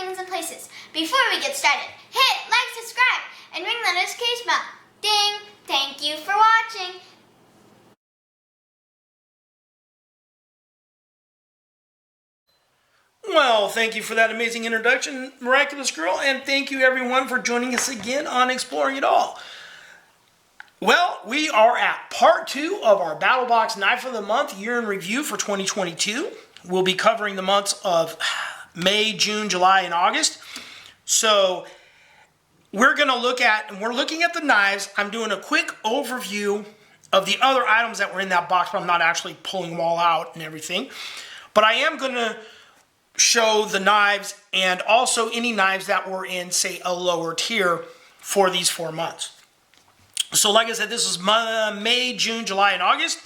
things and places. Before we get started, hit like, subscribe, and ring the notification bell. Ding! Thank you for watching. Well, thank you for that amazing introduction, Miraculous Girl, and thank you everyone for joining us again on Exploring It All. Well, we are at part 2 of our Battlbox Knife of the Month Year in Review for 2022. We'll be covering the months of May, June, July, and August. So we're looking at the knives. I'm doing a quick overview of the other items that were in that box, but I'm not actually pulling them all out and everything. But I am going to show the knives and also any knives that were in, say, a lower tier for these 4 months. So like I said, this is May, June, July, and August.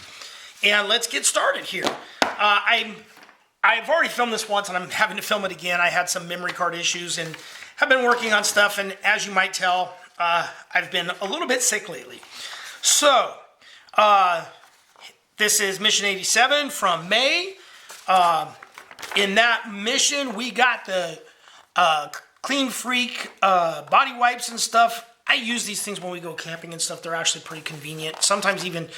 And let's get started here. I've already filmed this once and I'm having to film it again. I had some memory card issues and have been working on stuff. And as you might tell, I've been a little bit sick lately. So this is mission 87 from May. In that mission, we got the Clean Freak body wipes and stuff. I use these things when we go camping and stuff. They're actually pretty convenient. Sometimes even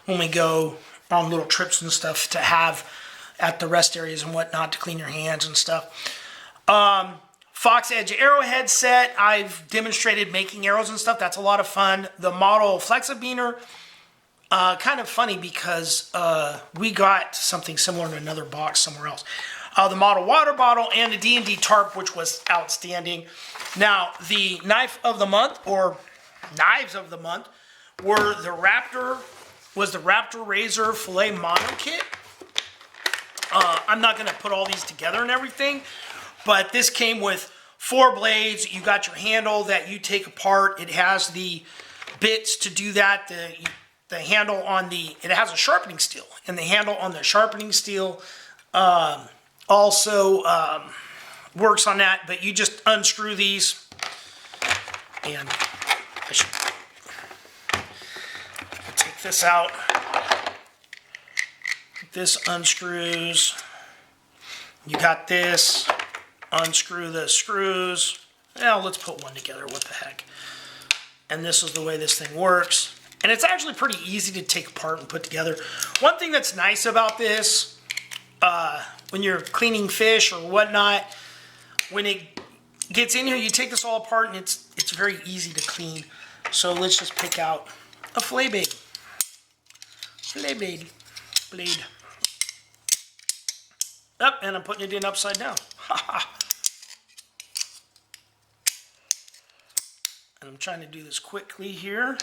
when we go on little trips and stuff to have at the rest areas and whatnot to clean your hands and stuff. Fox Edge arrowhead set. I've demonstrated making arrows and stuff. That's a lot of fun. The model Flexibiner. Kind of funny because we got something similar in another box somewhere else. The model water bottle and the D&D tarp, which was outstanding. Now, the knife of the month, or knives of the month, were the Raptor Razor Fillet Mono Kit. I'm not going to put all these together and everything, but this came with 4 blades. You got your handle that you take apart. It has the bits to do that. The handle on it has a sharpening steel, and the handle on the sharpening steel also works on that, but you just unscrew these, and I should take this out. This unscrews. You got this. Unscrew the screws. Now let's put one together. What the heck? And this is the way this thing works. And it's actually pretty easy to take apart and put together. One thing that's nice about this, when you're cleaning fish or whatnot, when it gets in here, you take this all apart and it's very easy to clean. So let's just pick out a fillet blade. Blade. Up, and I'm putting it in upside down. And I'm trying to do this quickly here.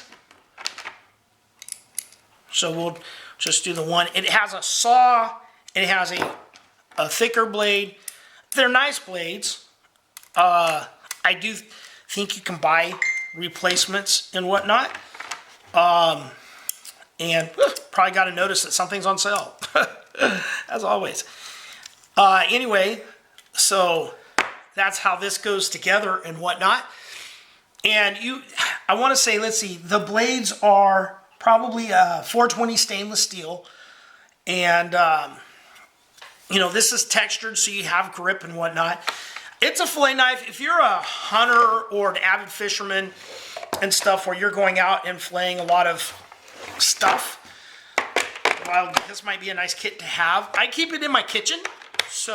So we'll just do the one. It has a saw. It has a thicker blade. They're nice blades. I do think you can buy replacements and whatnot. And probably got to notice that something's on sale. As always. Anyway, so that's how this goes together and whatnot. And I want to say, let's see, the blades are probably 420 stainless steel. And, this is textured so you have grip and whatnot. It's a fillet knife. If you're a hunter or an avid fisherman and stuff where you're going out and filleting a lot of stuff, well, this might be a nice kit to have. I keep it in my kitchen. So,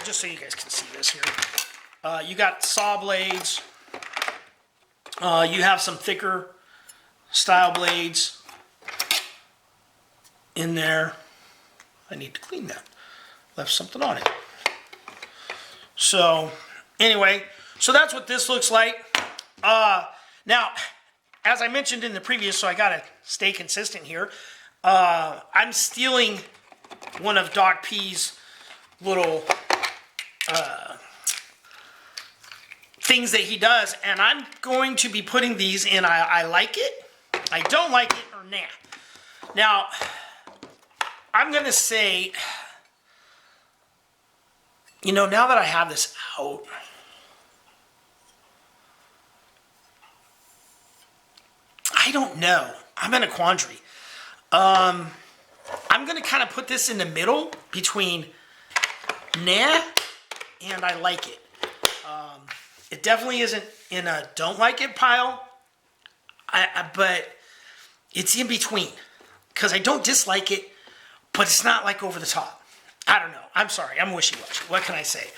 just so you guys can see this here. You got saw blades. You have some thicker style blades in there. I need to clean that. Left something on it. So, anyway, so that's what this looks like. Now, as I mentioned in the previous, so I got to stay consistent here. I'm stealing one of Doc P's little things that he does, and I'm going to be putting these in I like it, I don't like it, or nah. Now, I'm going to say, now that I have this out, I don't know. I'm in a quandary. I'm going to kind of put this in the middle between nah and I like it. It definitely isn't in a don't like it pile, but it's in between. Because I don't dislike it, but it's not like over the top. I don't know. I'm sorry. I'm wishy-washy. What can I say?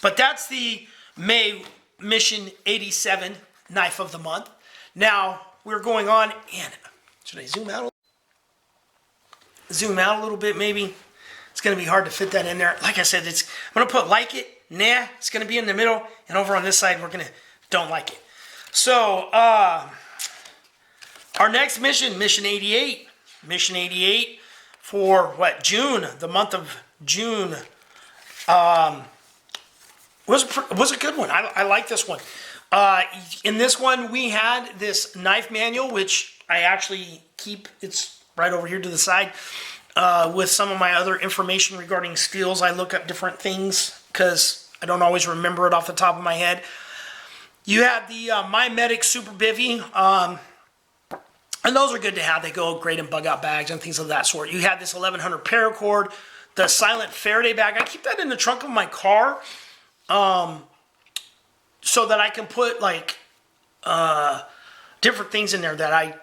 But that's the May Mission 87 Knife of the Month. Now, we're going on, and should I zoom out a little bit maybe? It's going to be hard to fit that in there. Like I said, I'm going to put like it, nah, it's going to be in the middle, and over on this side, we're going to don't like it. So, our next mission, Mission 88. Mission 88 for what? June, the month of June. Was a good one. I like this one. In this one, we had this knife manual, which I actually keep. It's right over here to the side with some of my other information regarding steels. I look up different things because I don't always remember it off the top of my head. You have the My Medic Super Bivy. And those are good to have. They go great in bug out bags and things of that sort. You have this 1100 paracord, the silent Faraday bag. I keep that in the trunk of my car so that I can put like different things in there that I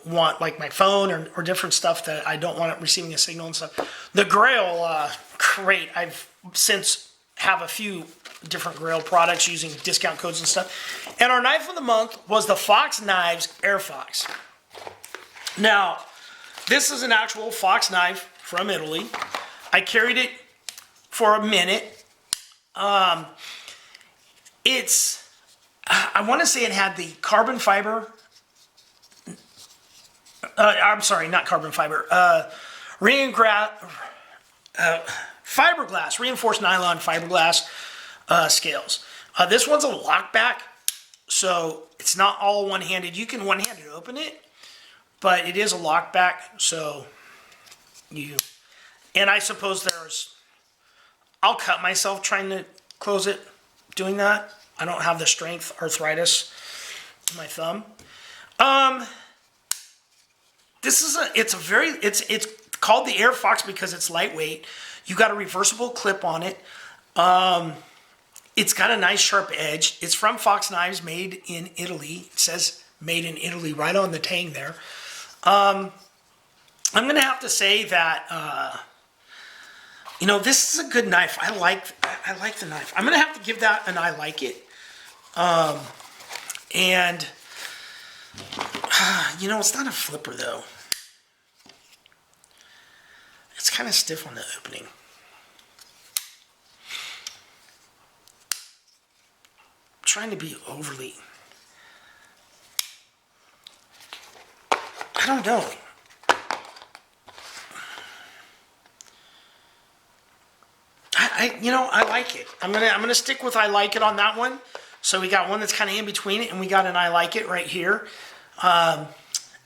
want, like my phone or different stuff that I don't want it receiving a signal and stuff. The Grail crate, I've since have a few different Grail products using discount codes and stuff. And our knife of the month was the Fox Knives Air Fox. Now, this is an actual Fox knife from Italy. I carried it for a minute. I want to say it had the carbon fiber. I'm sorry, not carbon fiber. Fiberglass, reinforced nylon fiberglass scales. This one's a lockback, so it's not all one-handed. You can one-handed open it, but it is a lockback, so and I suppose I'll cut myself trying to close it doing that. I don't have the strength, arthritis in my thumb. It's called the Air Fox because it's lightweight. You got a reversible clip on it. It's got a nice sharp edge. It's from Fox Knives, made in Italy. It says made in Italy right on the tang there. I'm going to have to say that, this is a good knife. I like the knife. I'm going to have to give that an I like it. It's not a flipper though. It's kind of stiff on the opening. I'm trying to be overly... I don't know. I like it. I'm gonna stick with I like it on that one. So we got one that's kind of in between it, and we got an I like it right here. And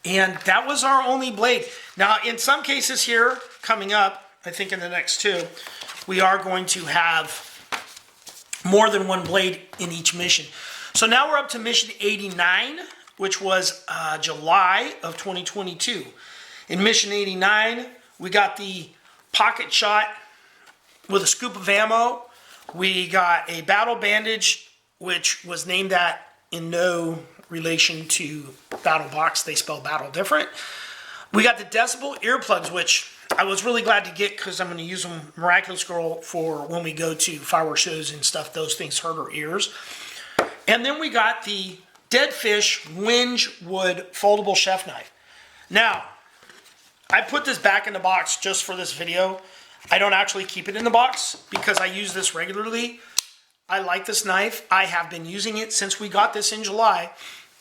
that was our only blade. Now, in some cases here, coming up, I think in the next two, we are going to have more than one blade in each mission. So now we're up to mission 89, which was July of 2022. In mission 89, we got the pocket shot with a scoop of ammo. We got a battle bandage, which was named that in no relation to Battlbox. They spell battle different. We got the Decibel earplugs, which I was really glad to get because I'm going to use them Miraculous Girl for when we go to fireworks shows and stuff. Those things hurt our ears. And then we got the Dead Fish Winge Wood foldable chef knife. Now, I put this back in the box just for this video. I don't actually keep it in the box because I use this regularly. I like this knife. I have been using it since we got this in July.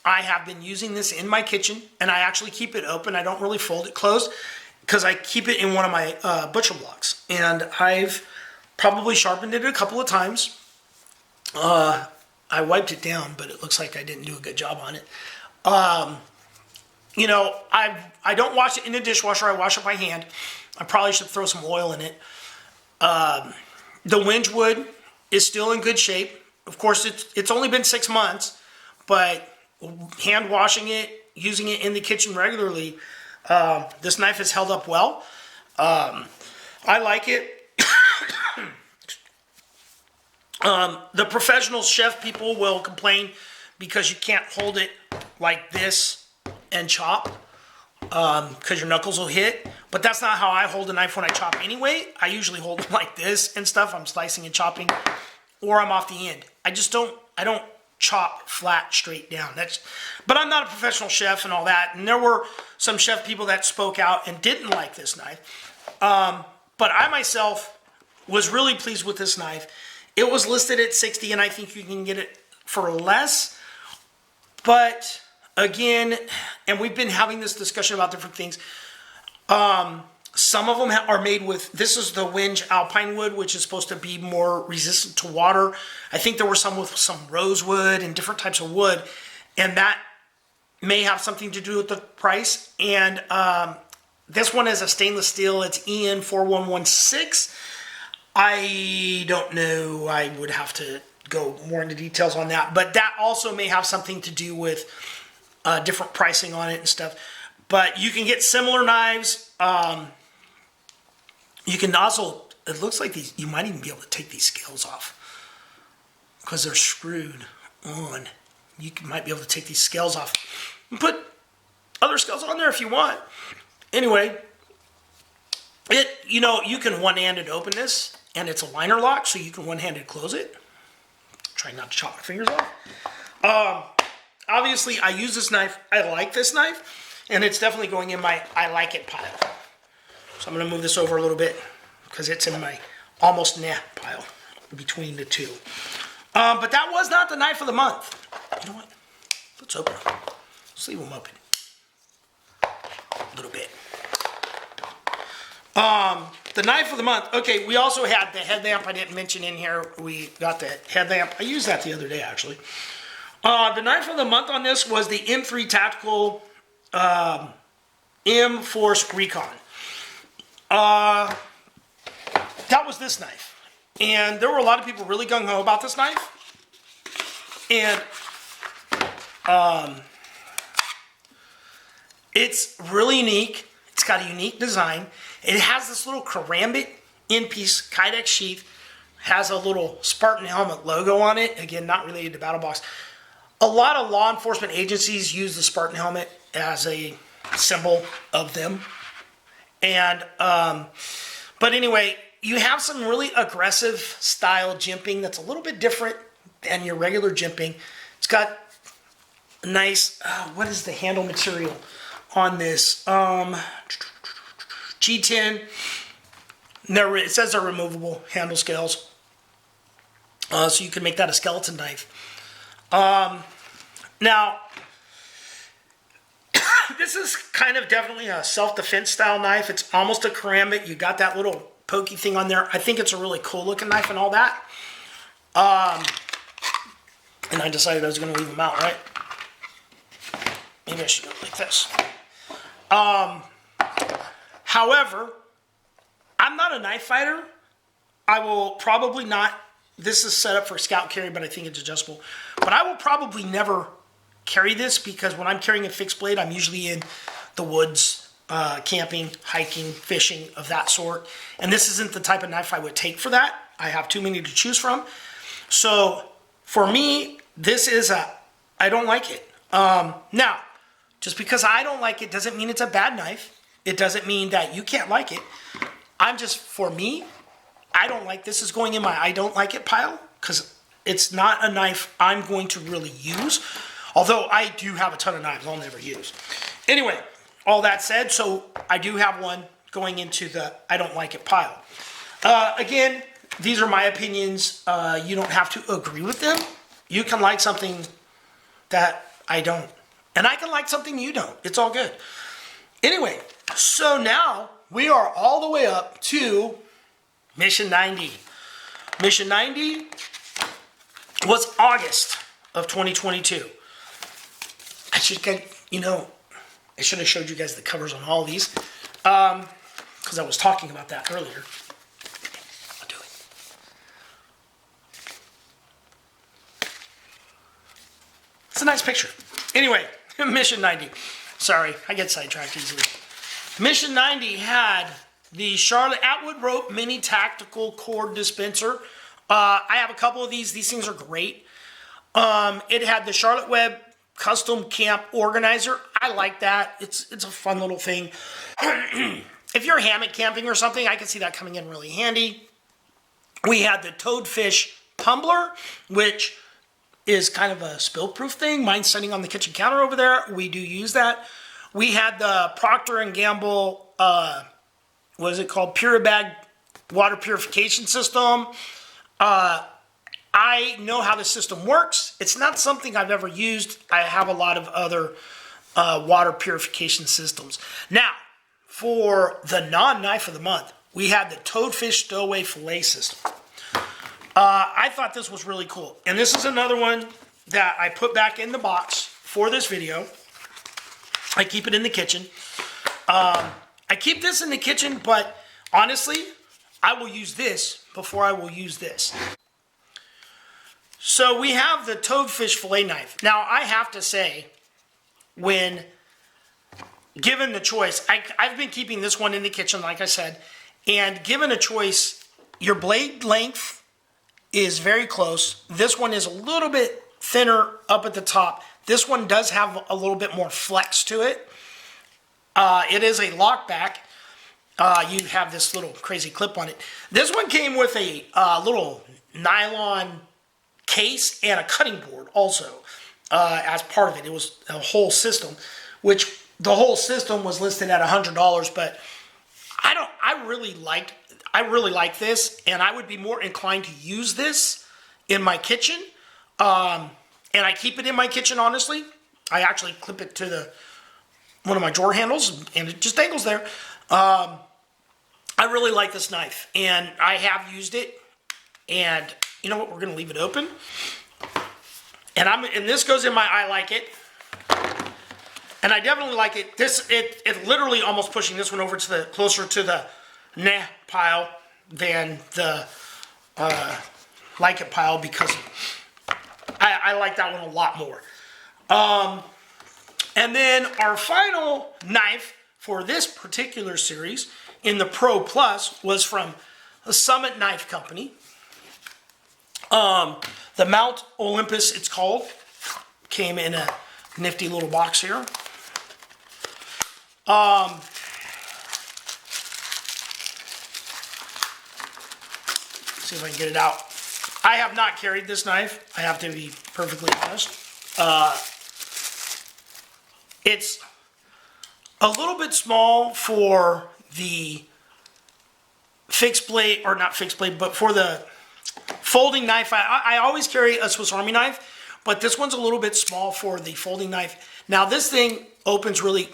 I have been using this in my kitchen, and I actually keep it open. I don't really fold it closed because I keep it in one of my butcher blocks. And I've probably sharpened it a couple of times. I wiped it down, but it looks like I didn't do a good job on it. I don't wash it in the dishwasher. I wash it by hand. I probably should throw some oil in it. The Winge Wood is still in good shape. Of course, it's only been 6 months, but hand washing it, using it in the kitchen regularly, this knife has held up well. I like it. The professional chef people will complain because you can't hold it like this and chop because your knuckles will hit. But that's not how I hold a knife when I chop anyway. I usually hold it like this and stuff. I'm slicing and chopping, or I'm off the end. I don't chop flat straight down. But I'm not a professional chef and all that. And there were some chef people that spoke out and didn't like this knife. But I myself was really pleased with this knife. It was listed at $60, and I think you can get it for less. But again, and we've been having this discussion about different things. Some of them are made with, this is the Winge Alpine wood, which is supposed to be more resistant to water. I think there were some with some rosewood and different types of wood, and that may have something to do with the price. And this one is a stainless steel. It's EN4116. I don't know. I would have to go more into details on that. But that also may have something to do with different pricing on it and stuff. But you can get similar knives. You can also, it looks like these, you might even be able to take these scales off because they're screwed on. You might be able to take these scales off and put other scales on there if you want. Anyway, you can one-handed open this, and it's a liner lock, so you can one-handed close it. Try not to chop my fingers off. Obviously, I use this knife. I like this knife, and it's definitely going in my I like it pile. So I'm going to move this over a little bit because it's in my almost nah pile between the two. But that was not the knife of the month. You know what? Let's open them. Let's leave them open. A little bit. The knife of the month. Okay, we also had the headlamp I didn't mention in here. We got the headlamp. I used that the other day, actually. The knife of the month on this was the M3 Tactical M-Force Recon. That was this knife. And there were a lot of people really gung-ho about this knife. And it's really unique. It's got a unique design. It has this little karambit in-piece Kydex sheath. Has a little Spartan helmet logo on it. Again, not related to Battlbox. A lot of law enforcement agencies use the Spartan helmet as a symbol of them. And, but anyway, you have some really aggressive style jimping that's a little bit different than your regular jimping. It's got a nice, what is the handle material on this? G10. It says they're removable handle scales. So you can make that a skeleton knife. Now, this is kind of definitely a self-defense style knife. It's almost a karambit. You got that little pokey thing on there. I think it's a really cool looking knife and all that. And I decided I was going to leave them out, right? Maybe I should go like this. However, I'm not a knife fighter. I will probably not, this is set up for scout carry, but I think it's adjustable. But I will probably never carry this because when I'm carrying a fixed blade, I'm usually in the woods, camping, hiking, fishing, of that sort. And this isn't the type of knife I would take for that. I have too many to choose from. So for me, this is I don't like it. Now, just because I don't like it doesn't mean it's a bad knife. It doesn't mean that you can't like it. For me, I don't like this is going in my I don't like it pile because it's not a knife I'm going to really use. Although I do have a ton of knives I'll never use. Anyway, all that said, so I do have one going into the I don't like it pile. Again, these are my opinions. You don't have to agree with them. You can like something that I don't. And I can like something you don't. It's all good. Anyway, so now we are all the way up to Mission 90. Mission 90 was August of 2022. I should have showed you guys the covers on all these because I was talking about that earlier. I'll do it. It's a nice picture. Anyway, Mission 90. Sorry, I get sidetracked easily. Mission 90 had the Charlotte Atwood Rope Mini Tactical Cord Dispenser. I have a couple of these. These things are great. It had the Charlotte Web Custom Camp Organizer. I like that. It's a fun little thing. If you're hammock camping or something, I can see that coming in really handy. We had the Toadfish Tumbler, which is kind of a spill-proof thing. Mine's sitting on the kitchen counter over there. We do use that. We had the Procter & Gamble, what is it called? Puribag water purification system. I know how the system works. It's not something I've ever used. I have a lot of other water purification systems. Now, for the non-knife of the month, we had the Toadfish Stowaway Fillet system. I thought this was really cool. And this is another one that I put back in the box for this video. I keep it in the kitchen. I keep this in the kitchen, but honestly, I will use this before I will use this. So we have the Toadfish Fillet knife. Now, I have to say, when given the choice, I've been keeping this one in the kitchen, like I said, and given a choice, your blade length is very close. This one is a little bit thinner up at the top. This one does have a little bit more flex to it. It is a lockback. You have this little crazy clip on it. This one came with a little nylon case and a cutting board also as part of it. It was a whole system, which the whole system was listed at $100, but I really like this, and I would be more inclined to use this in my kitchen. And I keep it in my kitchen, honestly. I actually clip it to one of my drawer handles, and it just dangles there. I really like this knife, and I have used it. And you know what? We're going to leave it open. And this goes in my I like it. And I definitely like it. It literally almost pushing this one over to closer to the nah pile than the like it pile, because I like that one a lot more. And then our final knife for this particular series in the Pro Plus was from the Summit Knife Company. The Mount Olympus, it's called. Came in a nifty little box here. See if I can get it out. I have not carried this knife. I have to be perfectly honest. It's a little bit small for the fixed blade, or not fixed blade, but for the folding knife. I always carry a Swiss Army knife, but this one's a little bit small for the folding knife. Now this thing opens really,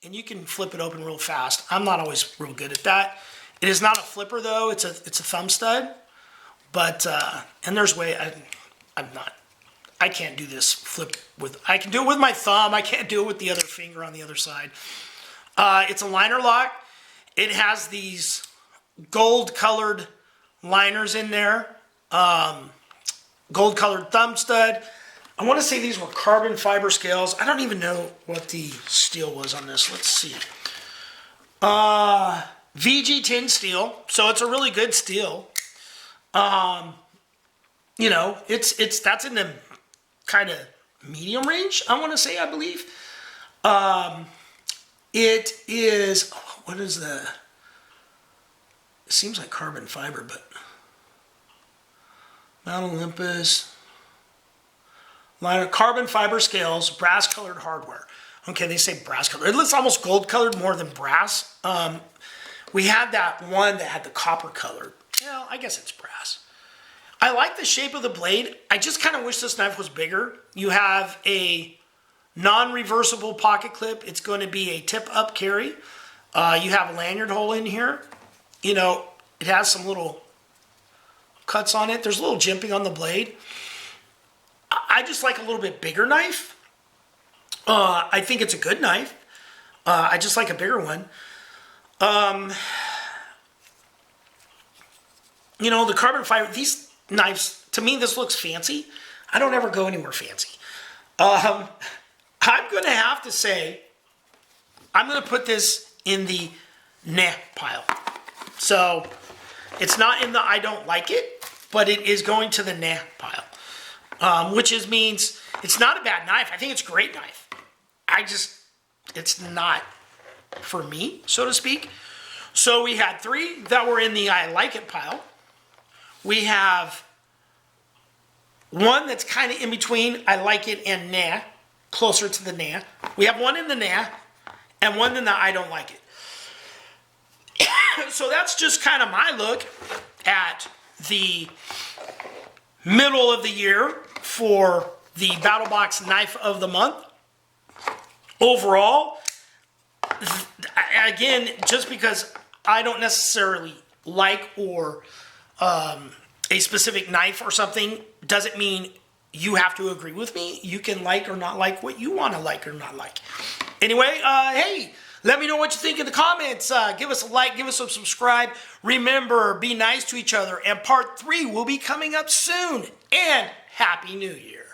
and you can flip it open real fast. I'm not always real good at that. It is not a flipper though, it's a thumb stud. But, and there's way, I can't do this flip with, I can do it with my thumb, I can't do it with the other finger on the other side. It's a liner lock. It has these gold colored liners in there. Gold colored thumb stud. I want to say these were carbon fiber scales. I don't even know what the steel was on this. Let's see. VG tin steel. So it's a really good steel. You know, that's in the kind of medium range, I want to say, I believe. It is, what is the, it seems like carbon fiber, but Mount Olympus, line of carbon fiber scales, brass colored hardware. Okay, they say brass colored. It looks almost gold colored more than brass. We had that one that had the copper colored. Well, I guess it's brass. I like the shape of the blade. I just kind of wish this knife was bigger. You have a non-reversible pocket clip. It's going to be a tip-up carry. You have a lanyard hole in here. You know, it has some little cuts on it. There's a little jimping on the blade. I just like a little bit bigger knife. I think it's a good knife. I just like a bigger one. You know, the carbon fiber, these knives, to me, this looks fancy. I don't ever go anywhere fancy. I'm going to have to say, I'm going to put this in the nah pile. So, it's not in the I don't like it. but it is going to the nah pile, which means it's not a bad knife. I think it's a great knife. It's not for me, so to speak. So we had 3 that were in the I like it pile. We have 1 that's kind of in between I like it and nah, closer to the nah. We have 1 in the nah and 1 in the I don't like it. So that's just kind of my look at the middle of the year for the Battlbox Knife of the Month. Overall, again, just because I don't necessarily like or a specific knife or something doesn't mean you have to agree with me. You can like or not like what you want to like or not like. Anyway, hey, let me know what you think in the comments. Give us a like, give us a subscribe. Remember, be nice to each other. And part 3 will be coming up soon. And Happy New Year.